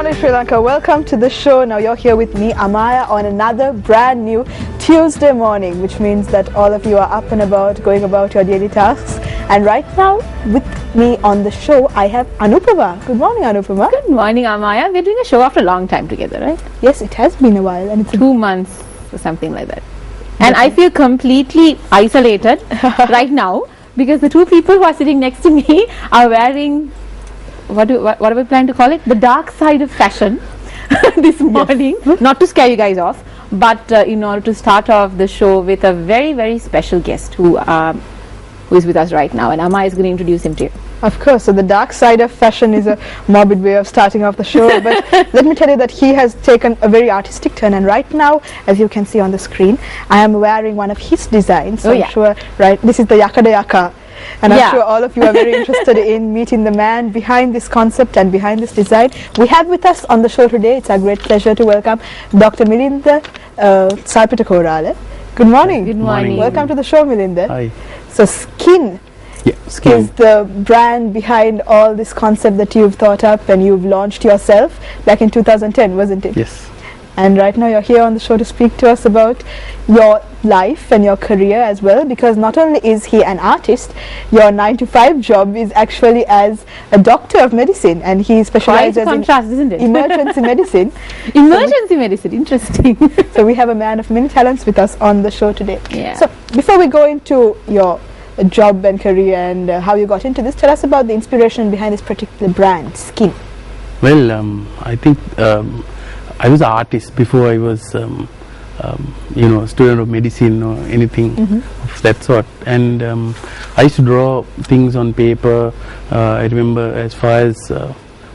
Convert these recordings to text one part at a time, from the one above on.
morning, Sri Lanka. Welcome to the show. Now you're here with me, Amaya, on another brand new Tuesday morning, which means that all of you are up and about, going about your daily tasks. And right now, with me on the show, I have Anupama. Good morning, Anupama. Good morning, Amaya. We're doing a show after a long time together, right? Yes, it has been a while, and it's 2 months or something like that. And I feel completely isolated right now because the two people who are sitting next to me are wearing what are we planning to call it? The dark side of fashion this morning. Yes. Not to scare you guys off, but in order to start off the show with a very, very special guest who is with us right now, and Amma is going to introduce him to you. Of course, so the dark side of fashion is a morbid way of starting off the show, but let me tell you that he has taken a very artistic turn, and right now, as you can see on the screen, I am wearing one of his designs. So I'm sure, right, this is the Yaka Yaka. And I'm sure all of you are very interested in meeting the man behind this concept and behind this design. We have with us on the show today, it's our great pleasure to welcome Dr. Milinda Sarpitakorala. Good morning. Good morning. Welcome to the show, Milinda. Hi. So Skin is the brand behind all this concept that you've thought up and you've launched yourself back in 2010, wasn't it? Yes. And right now you're here on the show to speak to us about your life and your career as well, because not only is he an artist, your 9-to-5 job is actually as a doctor of medicine, and he specializes in emergency medicine. Emergency medicine, interesting. So we have a man of many talents with us on the show today. Yeah. So before we go into your job and career and how you got into this, tell us about the inspiration behind this particular brand, Skin. Well, I think I was an artist before I was, student of medicine or anything of that sort. And I used to draw things on paper. I remember as far as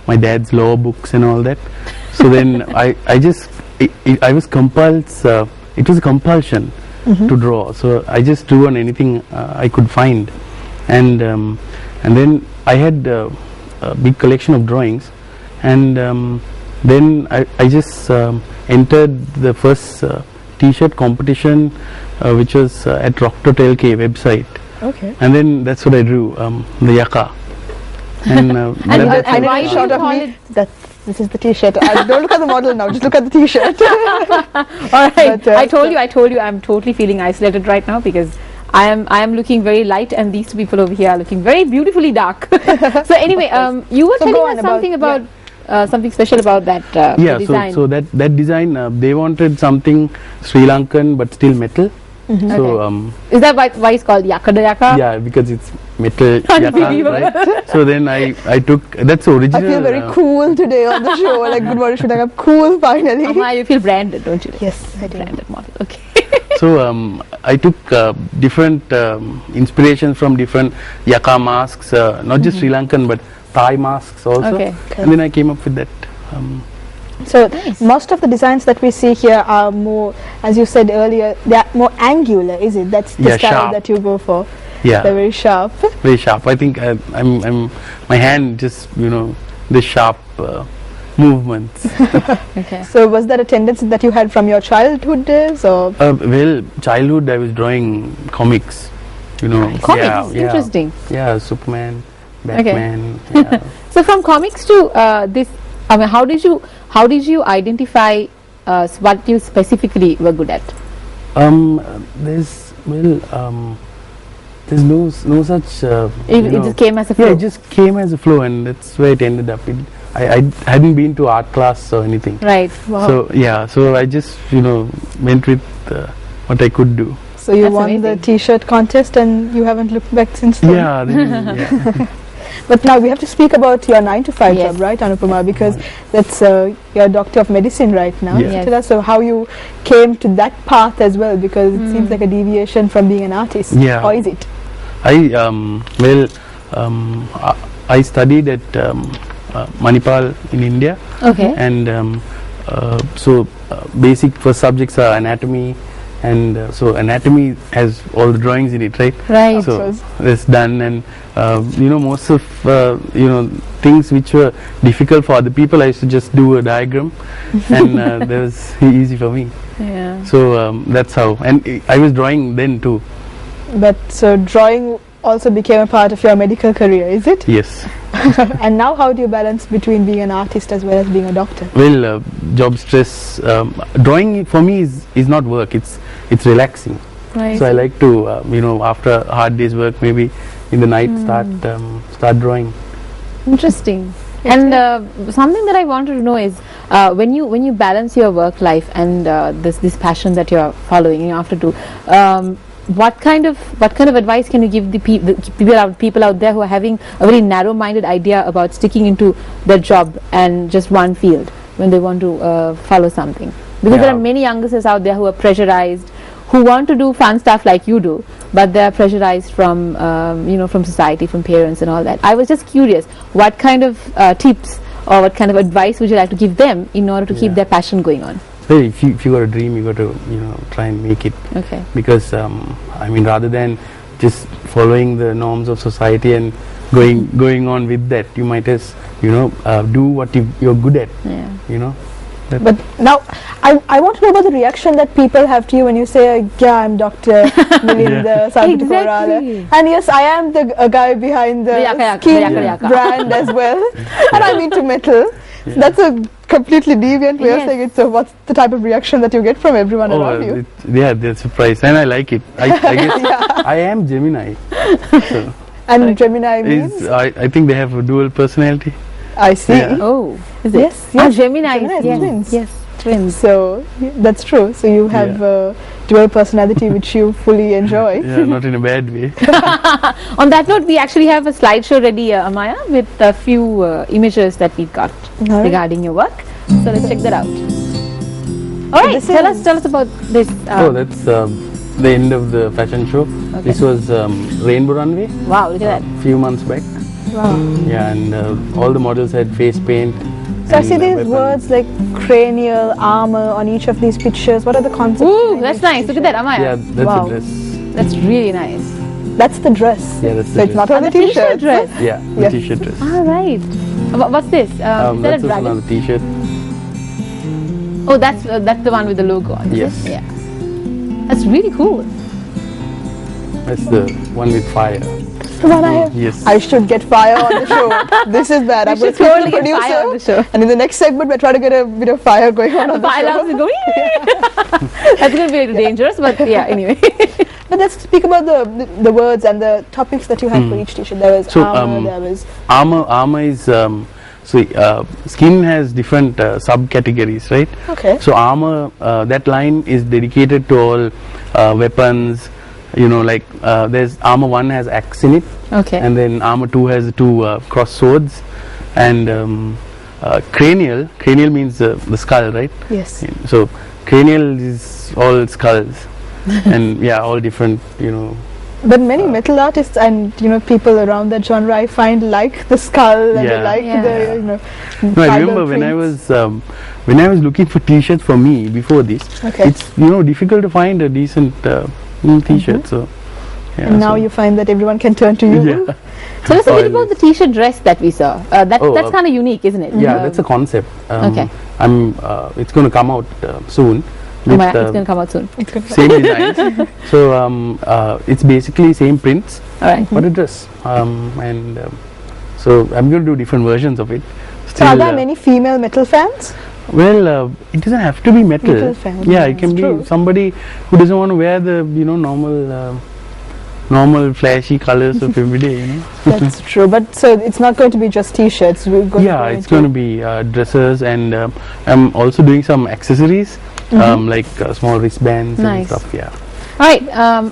my dad's law books and all that. So then I was compelled. It was a compulsion to draw. So I just drew on anything I could find, and then I had a big collection of drawings, and then I just entered the first T-shirt competition, which was at Rock.lk website. Okay. And then that's what I drew, the Yaka. And why shot of me that this is the T-shirt. Don't look at the model now. Just look at the T-shirt. All right. But, I told you, I'm totally feeling isolated right now because I am looking very light, and these two people over here are looking very beautifully dark. So anyway, you were telling us something about. Something special about that design. So that design, they wanted something Sri Lankan but still metal. So is that why it's called Yaka Yaka? Yeah, because it's metal Yaka, right? So then I took that's original. I feel very cool today on the show. Like, good morning, Sri Lanka. Cool, finally. You feel branded, don't you? Yes, I do. Branded model. Okay. So I took different inspirations from different Yaka masks, not just Sri Lankan but Thai masks also, and then I came up with that. So most of the designs that we see here are more, as you said earlier, they are more angular, is it? That's the style sharp. that you go for. Yeah, they're very sharp. Very sharp. I think I'm my hand just the sharp movements. Okay. So was that a tendency that you had from your childhood days, or? Well, childhood I was drawing comics. Comics, interesting. Yeah, Superman. Batman. Okay. Yeah. So from comics to this, I mean, how did you identify what you specifically were good at? There's no such. It just came as a flow. Yeah, it just came as a flow, and that's where it ended up. I hadn't been to art class or anything. Right. Wow. So I just went with what I could do. So you won the T-shirt contest, and you haven't looked back since then. Yeah. But now we have to speak about your 9-to-5 job, right, Anupama? Because that's you're a doctor of medicine right now. Yes. Tell us so how you came to that path as well, because it seems like a deviation from being an artist. Yeah. Or is it? I studied at Manipal in India. Okay. And basic first subjects are anatomy. And so anatomy has all the drawings in it, right? Right. So that's done, and most of things which were difficult for other people, I used to just do a diagram, and that was easy for me. Yeah. So that's how, and I was drawing then too. But so drawing also became a part of your medical career, is it? Yes. And now how do you balance between being an artist as well as being a doctor? Well, job stress. Drawing for me is not work. It's relaxing. Right. So I like to after a hard day's work, maybe in the night start drawing. Interesting. And something that I wanted to know is when you balance your work life and this passion that you're following after to, what kind of advice can you give the people out there who are having a very narrow-minded idea about sticking into their job and just one field when they want to follow something? Because there are many youngsters out there who are pressurized, who want to do fun stuff like you do, but they are pressurized from from society, from parents and all that. I was just curious, what kind of tips or what kind of advice would you like to give them in order to keep their passion going on? Well, if you got a dream, you got to try and make it. Okay. Because rather than just following the norms of society and going on with that, you might as do what you're good at. Yeah. But now, I want to know about the reaction that people have to you when you say, yeah, I'm Dr. Milind Exactly. and yes, I am the guy behind the skin brand as well, and I'm into metal. Yeah. That's a completely deviant way of saying it. So what's the type of reaction that you get from everyone around you? They're surprised, and I like it. I guess I am Gemini. So and Gemini means? I think they have a dual personality. I see. Yeah. Oh, is it? Yes. Gemini. Yes, twins. Yes, twins. So that's true. So you have dual personality, which you fully enjoy. Yeah, not in a bad way. On that note, we actually have a slideshow ready, Amaya, with a few images that we've got regarding your work. So let's check that out. All right, tell us about this. That's the end of the fashion show. Okay. This was Rainbow Runway. Wow, look at that. A few months back. Wow. Yeah, and all the models had face paint. So I see these words like cranial, armor on each of these pictures. What are the concepts? Ooh, that's nice. Look at that, Amaya. Yeah, that's a dress. That's really nice. That's the dress. Yeah, that's so the it's dress. not on the t-shirt dress. Yeah, the t-shirt dress. All right. What's this? Is that a That's dragon? another t-shirt. Oh, that's the one with the logo on. Yes. Is it? Yeah. That's really cool. That's the one with fire. The one I have. Yes. I should get fire on the show. This is bad. I'm going to speak to the totally get fire on the producer. show. And in the next segment, we're trying to get a bit of fire going on the Fire alarms show. go. That's going to be a little dangerous, but yeah. Anyway. But let's speak about the words and the topics that you had for each t-shirt. There was armor. There was armor. Armor is skin has different subcategories, right? okay. So armor, that line is dedicated to all weapons. There's armor 1 has axe in it, Okay. and then armor 2 has 2 cross swords, and cranial means the skull, right? Yes. So cranial is all skulls, and all different, But many metal artists and people around that genre I find like the skull and they like the No, I remember when I was looking for t-shirts for me before this. Okay. It's difficult to find a decent t-shirt. So and now you find that everyone can turn to you. Yeah. Tell us a bit about the t-shirt dress that we saw. That's kind of unique, isn't it? Yeah, that's a concept. Okay. It's going to come out soon. It's going to come out soon. Same design. So it's basically same prints, All right. but a dress. So I'm going to do different versions of it. So are there many female metal fans? Well, it doesn't have to be metal. Metal fan, Yeah, it can be true. somebody who doesn't want to wear the normal flashy colors of every day. That's true. But so it's not going to be just t-shirts. We're going It's going to be dresses, and I'm also doing some accessories, like small wristbands and Nice. stuff. Yeah. All right.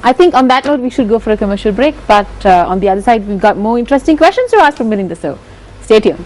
I think on that note, we should go for a commercial break. But on the other side, we've got more interesting questions to ask from Milind. So stay tuned.